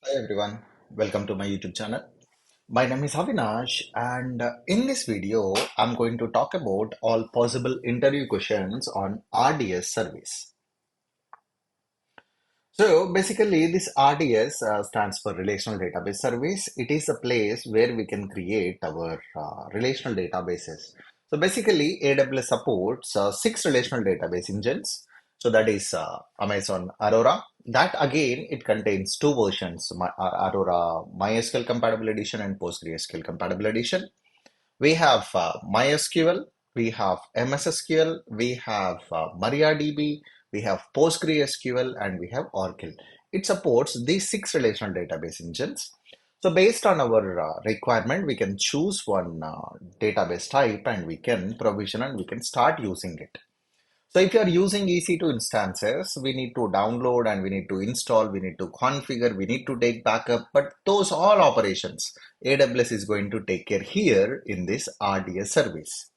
Hi everyone, welcome to my YouTube channel. My name is Avinash, and in this video, I'm going to talk about all possible interview questions on RDS service. So basically, this RDS stands for Relational Database Service. It is a place where we can create our relational databases. So basically, AWS supports six relational database engines. So that is Amazon Aurora. That again, it contains two versions, Aurora MySQL Compatible Edition and PostgreSQL Compatible Edition. We have MySQL, we have MSSQL, we have MariaDB, we have PostgreSQL, and we have Oracle. It supports these six relational database engines. So based on our requirement, we can choose one database type and we can provision and we can start using it. So if you are using EC2 instances, we need to download and we need to install, we need to configure, we need to take backup, but those all operations AWS is going to take care here in this RDS service.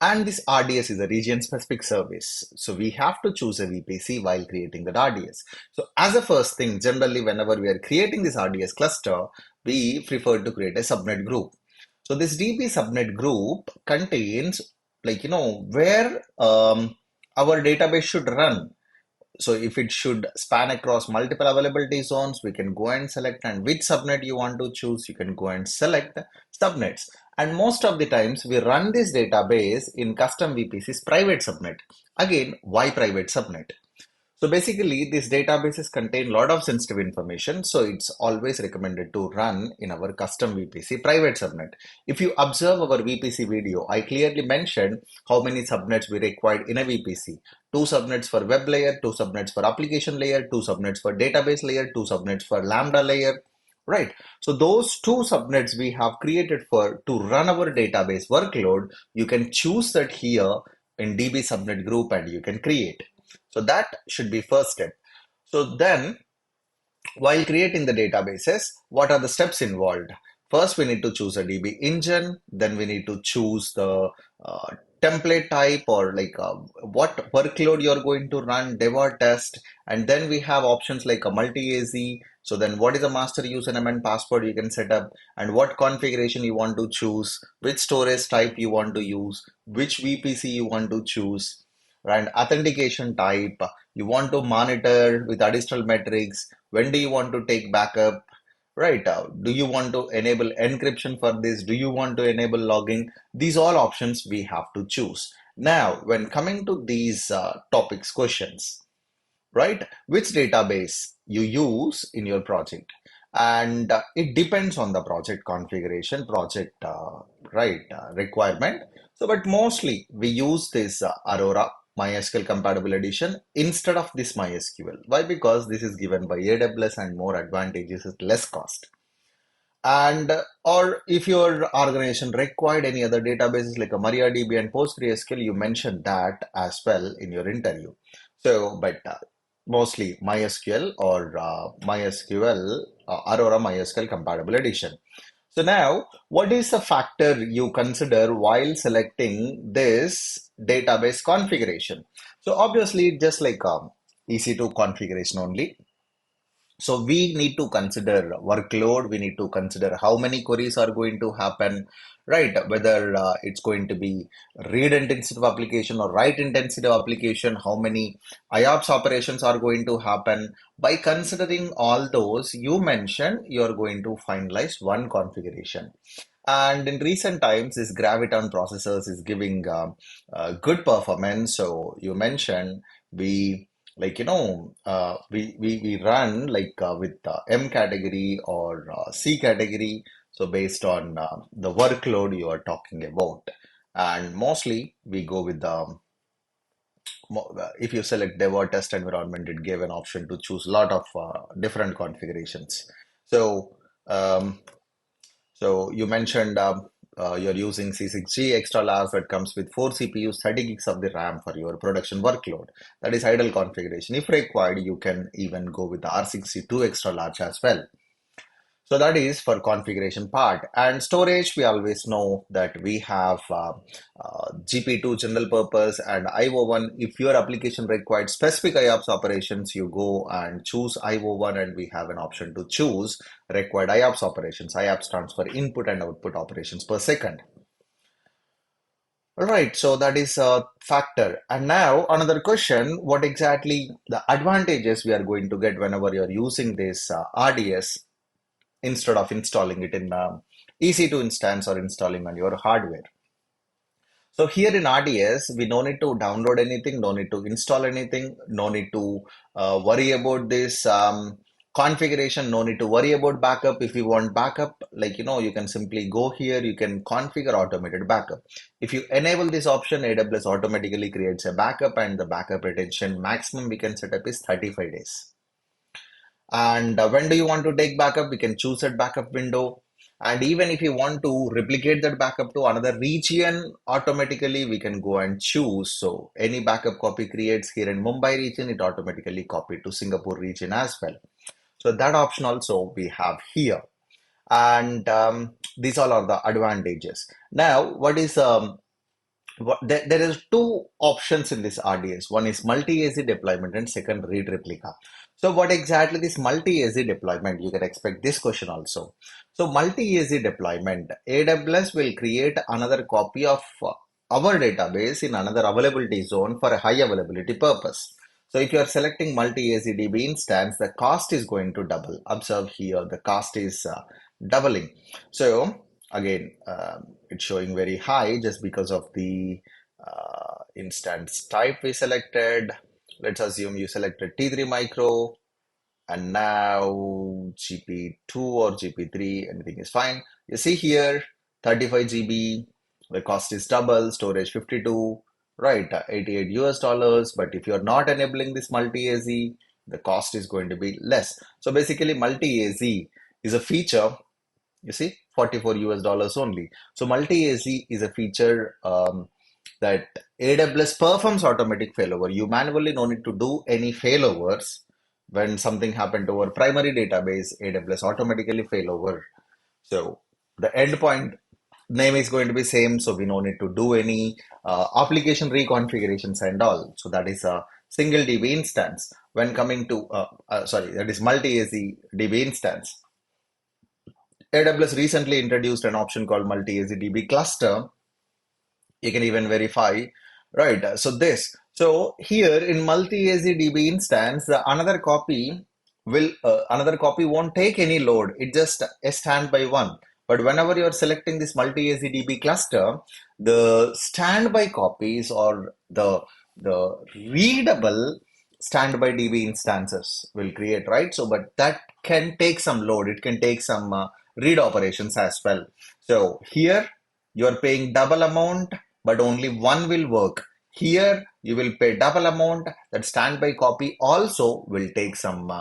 And this RDS is a region specific service. So we have to choose a VPC while creating that RDS. So as a first thing, generally whenever we are creating this RDS cluster, we prefer to create a subnet group. So this DB subnet group contains where our database should run. So if it should span across multiple availability zones, we can go and select, and which subnet you want to choose, you can go and select subnets. And most of the times we run this database in custom VPC's private subnet. Again, why private subnet? So basically, these databases contain a lot of sensitive information, so it's always recommended to run in our custom VPC private subnet. If you observe our VPC video, I clearly mentioned how many subnets we required in a VPC. Two subnets for web layer, two subnets for application layer, two subnets for database layer, two subnets for Lambda layer. Right. So those two subnets we have created for to run our database workload, you can choose that here in DB subnet group and you can create. So that should be first step. So then, while creating the databases, what are the steps involved? First, we need to choose a DB engine. Then we need to choose the template type or what workload you're going to run, dev or test. And then we have options like a multi-AZ. So then what is the master username and password you can set up, and what configuration you want to choose, which storage type you want to use, which VPC you want to choose, and authentication type. You want to monitor with additional metrics. When do you want to take backup? Right. Do you want to enable encryption for this? Do you want to enable logging? These all options we have to choose. Now, when coming to these topics questions, right? Which database you use in your project? And it depends on the project configuration, project requirement. So, but mostly we use this Aurora MySQL compatible edition instead of this MySQL. Why? Because this is given by AWS and more advantages is less cost. And or if your organization required any other databases like a MariaDB and PostgreSQL, you mentioned that as well in your interview. So, but mostly MySQL or MySQL Aurora MySQL compatible edition. So now, what is the factor you consider while selecting this database configuration? So obviously, just like EC2 configuration only. So we need to consider workload, we need to consider how many queries are going to happen, right? Whether it's going to be read intensive application or write intensive application, how many IOPS operations are going to happen. By considering all those, you mentioned you're going to finalize one configuration. And in recent times, this Graviton processors is giving good performance. So you mentioned we we run with M category or C category, so based on the workload you are talking about, and mostly we go with the if you select dev or test environment, it gave an option to choose a lot of different configurations. So um, so you mentioned you're using C6G extra large that comes with 4 CPUs, 30 gigs of the RAM for your production workload. That is idle configuration. If required, you can even go with the R62 extra large as well. So that is for configuration part. And storage, we always know that we have GP2 general purpose and IO1. If your application required specific IOPS operations, you go and choose IO1, and we have an option to choose required IOPS operations. IOPS stands for input and output operations per second. All right, so that is a factor. And now another question, what exactly the advantages we are going to get whenever you're using this RDS instead of installing it in EC2 instance or installing on your hardware. So here in RDS, we no need to download anything, no need to install anything, no need to worry about this configuration, no need to worry about backup. If you want backup, like you can simply go here, you can configure automated backup. If you enable this option, AWS automatically creates a backup, and the backup retention maximum we can set up is 35 days. And when do you want to take backup? We can choose that backup window. And even if you want to replicate that backup to another region, automatically we can go and choose. So any backup copy creates here in Mumbai region, it automatically copied to Singapore region as well. So that option also we have here. And these all are the advantages. Now, what is there is two options in this RDS. One is multi-AZ deployment and second read replica. So what exactly this multi-AZ deployment? You can expect this question also. So multi-AZ deployment, AWS will create another copy of our database in another availability zone for a high availability purpose. So if you are selecting multi-AZ DB instance, the cost is going to double. Observe here, the cost is doubling. So again, it's showing very high just because of the instance type we selected. Let's assume you selected T3 micro, and now GP2 or GP3, anything is fine. You see here 35 GB, the cost is double, storage 52, right? 88 US dollars. But if you're not enabling this multi-AZ, the cost is going to be less. So basically, multi-AZ is a feature, you see, 44 US dollars only. So multi-AZ is a feature that AWS performs automatic failover. You manually no need to do any failovers. When something happened to our primary database, AWS automatically failover. So the endpoint name is going to be same, so we no need to do any application reconfigurations and all. So that is a single DB instance. When coming to that is multi-AZ DB instance. AWS recently introduced an option called multi-AZ DB cluster. You can even verify, right? So here in multi-AZ DB instance, another copy won't take any load. It just a standby one. But whenever you're selecting this multi-AZ DB cluster, the standby copies or the readable standby DB instances will create, right? So, but that can take some load. It can take some read operations as well. So here you are paying double amount, but only one will work. Here you will pay double amount, that standby copy also will take some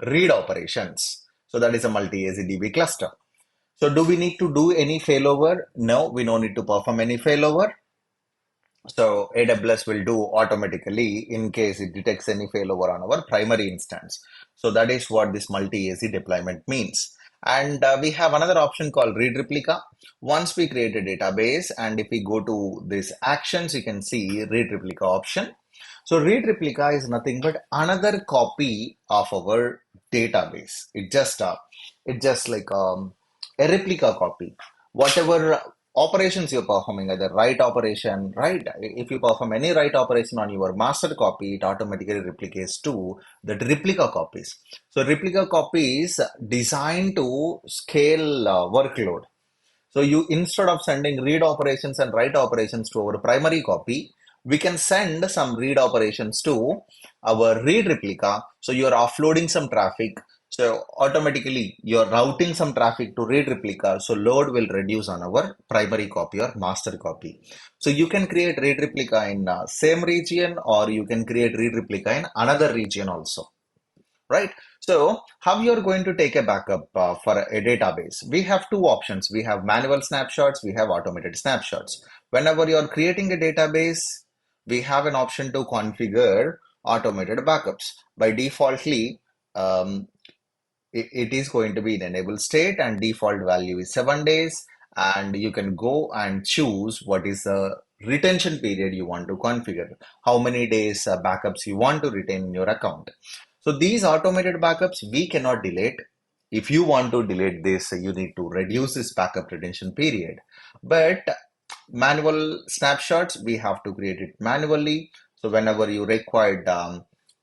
read operations. So that is a multi-AZ DB cluster. So do we need to do any failover? No, we don't need to perform any failover. So AWS will do automatically in case it detects any failover on our primary instance. So that is what this multi-AZ deployment means. And we have another option called read replica. Once we create a database, and if we go to this actions, you can see read replica option. So read replica is nothing but another copy of our database. It just like a replica copy. Whatever operations you're performing, either write operation, right? If you perform any write operation on your master copy, it automatically replicates to the replica copies. So replica copies designed to scale workload. So you, instead of sending read operations and write operations to our primary copy, we can send some read operations to our read replica. So you are offloading some traffic. So automatically you're routing some traffic to read replica. So load will reduce on our primary copy or master copy. So you can create read replica in same region, or you can create read replica in another region also. Right? So how you're going to take a backup for a database? We have two options. We have manual snapshots, we have automated snapshots. Whenever you're creating a database, we have an option to configure automated backups. By defaultly, um, it is going to be in enable state and default value is 7 days. And you can go and choose what is the retention period you want to configure, how many days backups you want to retain in your account. So these automated backups we cannot delete. If you want to delete this, you need to reduce this backup retention period. But manual snapshots, we have to create it manually. So whenever you required,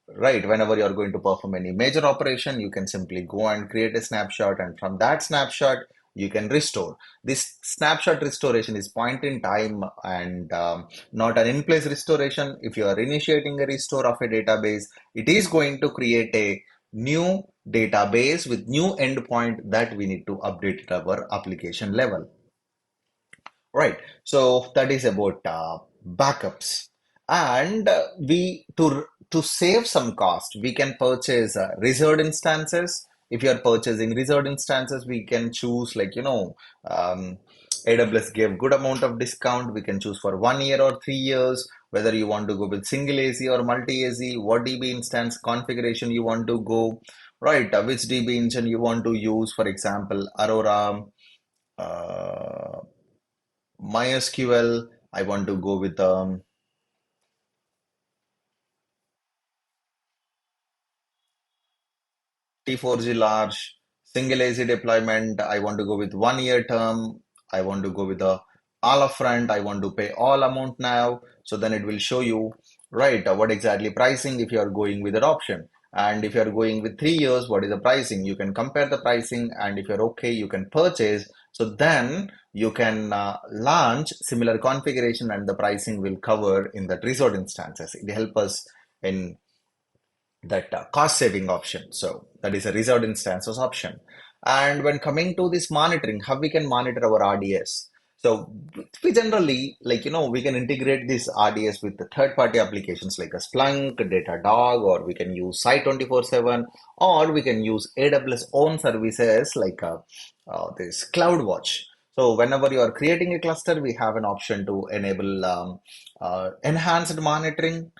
right, whenever you're going to perform any major operation, you can simply go and create a snapshot, and from that snapshot, you can restore. This snapshot restoration is point in time and not an in-place restoration. If you are initiating a restore of a database, it is going to create a new database with new endpoint that we need to update at our application level. Right. So that is about backups. And we to save some cost, we can purchase reserved instances. If you are purchasing reserved instances, we can choose like AWS gave good amount of discount. We can choose for 1 year or 3 years. Whether you want to go with single AZ or multi AZ, what DB instance configuration you want to go, right? Which DB engine you want to use. For example, Aurora. Uh, MySQL, I want to go with T4G large, single AZ deployment. I want to go with 1 year term. I want to go with the all upfront. I want to pay all amount now. So then it will show you, right, what exactly pricing if you are going with that option. And if you are going with 3 years, what is the pricing? You can compare the pricing, and if you're okay, you can purchase. So then you can launch similar configuration, and the pricing will cover in that resort instances. It helps us in that cost saving option. So that is a reserved instances option. And when coming to this monitoring, how we can monitor our RDS. So we generally we can integrate this RDS with the third party applications like a Splunk, Datadog, or we can use Site 24/7, or we can use AWS own services like this CloudWatch. So whenever you are creating a cluster, we have an option to enable enhanced monitoring.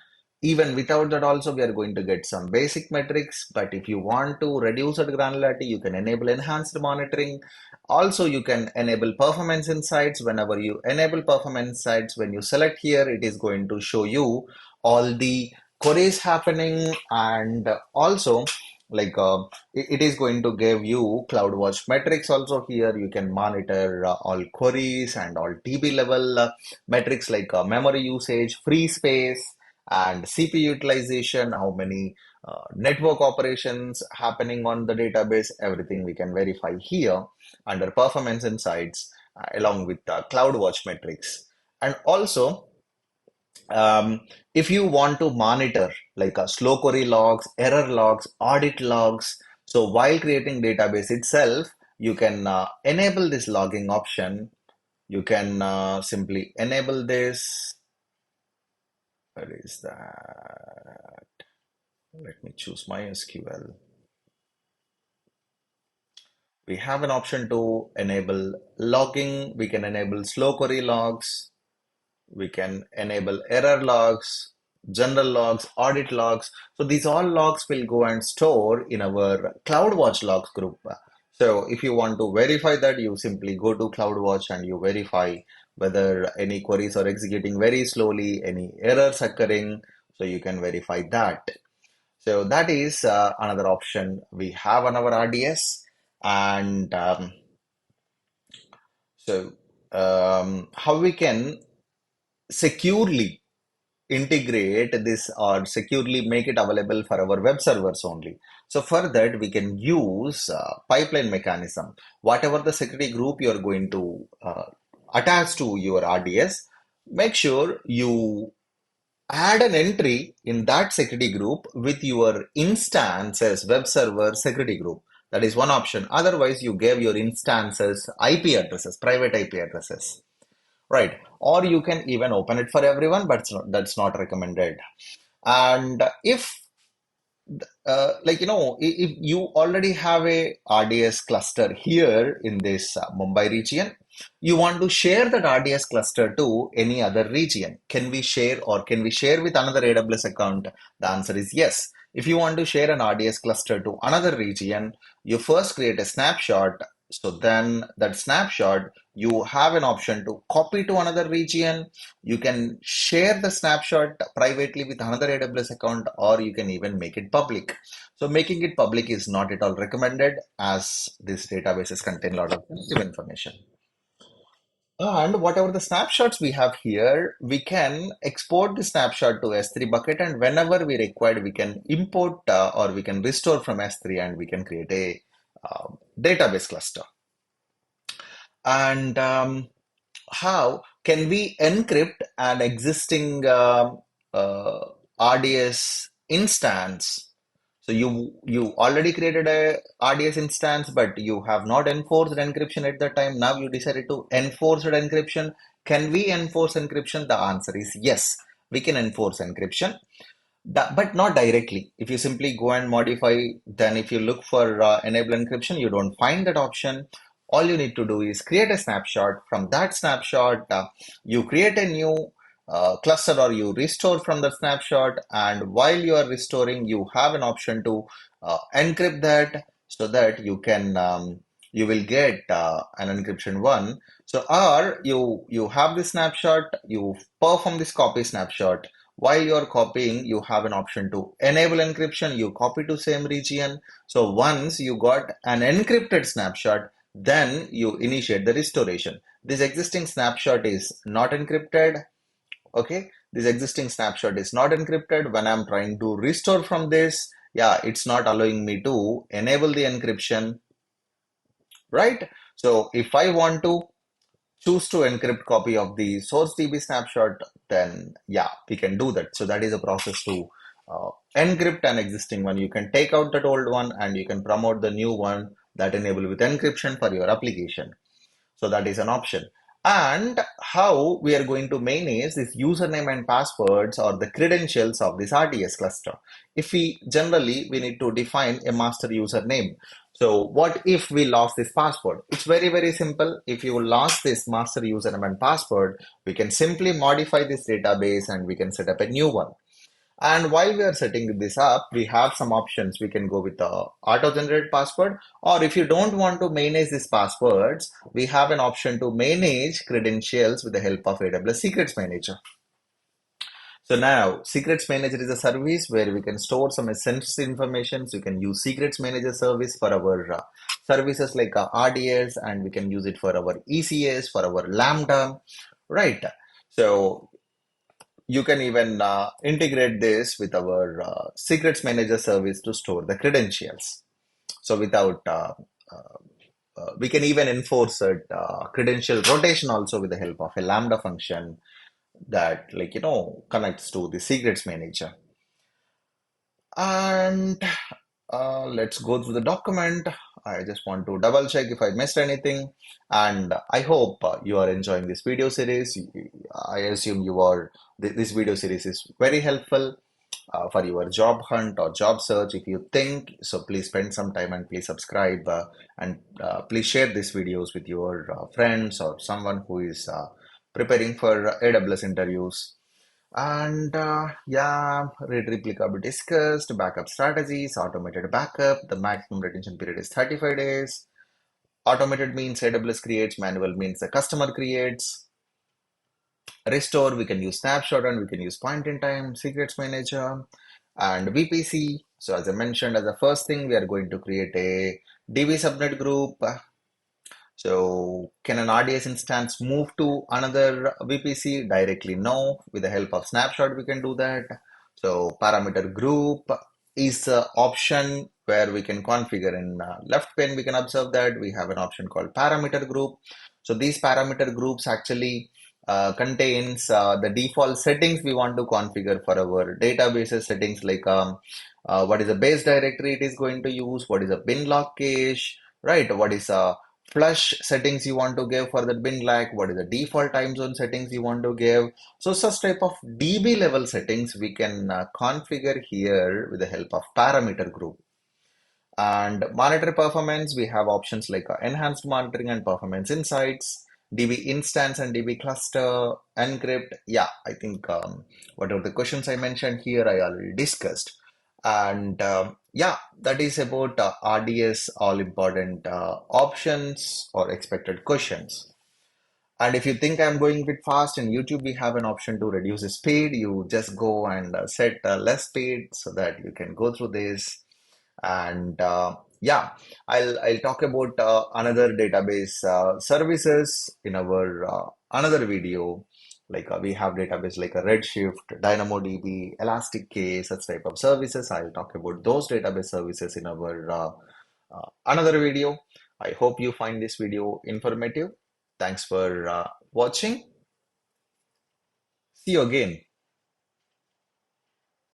Even without that also, we are going to get some basic metrics. But if you want to reduce that granularity, you can enable enhanced monitoring. Also, you can enable performance insights. Whenever you enable performance insights, when you select here, it is going to show you all the queries happening. And also it is going to give you CloudWatch metrics also. Here you can monitor all queries and all TB level metrics like memory usage, free space, and CPU utilization, how many network operations happening on the database. Everything we can verify here under performance insights along with CloudWatch metrics. And also, um, if you want to monitor like slow query logs, error logs, audit logs, so while creating database itself, you can enable this logging option. You can simply enable this. Where is that? Let me choose MySQL. We have an option to enable logging. We can enable slow query logs. We can enable error logs, general logs, audit logs. So these all logs will go and store in our CloudWatch logs group. So if you want to verify that, you simply go to CloudWatch and you verify whether any queries are executing very slowly, any errors occurring. So you can verify that. So that is another option we have on our RDS. And so how we can securely integrate this or securely make it available for our web servers only. So for that, we can use pipeline mechanism. Whatever the security group you are going to attach to your RDS, make sure you add an entry in that security group with your instance as web server security group. That is one option. Otherwise, you gave your instances IP addresses, private IP addresses, right? Or you can even open it for everyone, but that's not recommended. And if if you already have a RDS cluster here in this Mumbai region, you want to share that RDS cluster to any other region. Can we share, or can we share with another AWS account? The answer is yes. If you want to share an RDS cluster to another region, you first create a snapshot. So then that snapshot, you have an option to copy to another region. You can share the snapshot privately with another AWS account, or you can even make it public. So making it public is not at all recommended, as these databases contain a lot of sensitive information. And whatever the snapshots we have here, we can export the snapshot to S3 bucket, and whenever we require, we can import or we can restore from S3, and we can create a database cluster. And how can we encrypt an existing RDS instance? So you already created a RDS instance, but you have not enforced encryption at the time. Now you decided to enforce encryption. Can we enforce encryption? The answer is yes. We can enforce encryption, but not directly. If you simply go and modify, then if you look for enable encryption, you don't find that option. All you need to do is create a snapshot. From that snapshot, you create a new cluster, or you restore from the snapshot. And while you are restoring, you have an option to encrypt that, so that you will get an encryption one. So, or you have this snapshot, you perform this copy snapshot. While you are copying, you have an option to enable encryption. You copy to same region. So once you got an encrypted snapshot, then you initiate the restoration. This existing snapshot is not encrypted. Okay, this existing snapshot is not encrypted. When I'm trying to restore from this, yeah, it's not allowing me to enable the encryption, right? So if I want to choose to encrypt copy of the source DB snapshot, then yeah, we can do that. So that is a process to encrypt an existing one. You can take out that old one, and you can promote the new one that enable with encryption for your application. So that is an option. And how we are going to manage this username and passwords, or the credentials of this RDS cluster. If we generally, we need to define a master username. So what if we lost this password? It's very, very simple. If you lost this master username and password, we can simply modify this database, and we can set up a new one. And while we are setting this up, we have some options. We can go with the auto-generated password, or if you don't want to manage these passwords, we have an option to manage credentials with the help of AWS Secrets Manager. So now, Secrets Manager is a service where we can store some sensitive information. So you can use Secrets Manager service for our services like RDS, and we can use it for our ECS, for our Lambda, right? So you can even integrate this with our secrets manager service to store the credentials. So without we can even enforce it credential rotation also with the help of a lambda function that, like, connects to the secrets manager. And let's go through the document. I just want to double check if I missed anything. And I hope you are enjoying this video series. I assume you are. This video series is very helpful for your job hunt or job search. If you think so, please spend some time and please subscribe, and please share these videos with your friends or someone who is preparing for AWS interviews. And yeah, read replica we discussed, backup strategies, automated backup. The maximum retention period is 35 days. Automated means AWS creates, manual means the customer creates. Restore, we can use snapshot, and we can use point in time, secrets manager, and VPC. So as I mentioned, as the first thing, we are going to create a DB subnet group. So can an RDS instance move to another VPC directly? No. With the help of snapshot, we can do that. So parameter group is the option where we can configure. In left pane, we can observe that we have an option called parameter group. So these parameter groups actually contains the default settings we want to configure for our databases. Settings like what is the base directory it is going to use, what is a bin lock cache, right? What is flush settings you want to give for the bin lock, what is the default time zone settings you want to give. So such type of DB level settings we can configure here with the help of parameter group. And monitor performance, we have options like enhanced monitoring and performance insights, DB instance and DB cluster, encrypt. Yeah, I think whatever the questions I mentioned here, I already discussed. And yeah, that is about RDS, all important options or expected questions. And if you think I'm going a bit fast, in YouTube we have an option to reduce the speed. You just go and set less speed so that you can go through this. And yeah, I'll talk about another database services in our another video. Like we have database like a Redshift, DynamoDB, Elastic Case, such type of services. I'll talk about those database services in our another video. I hope you find this video informative. Thanks for watching. See you again.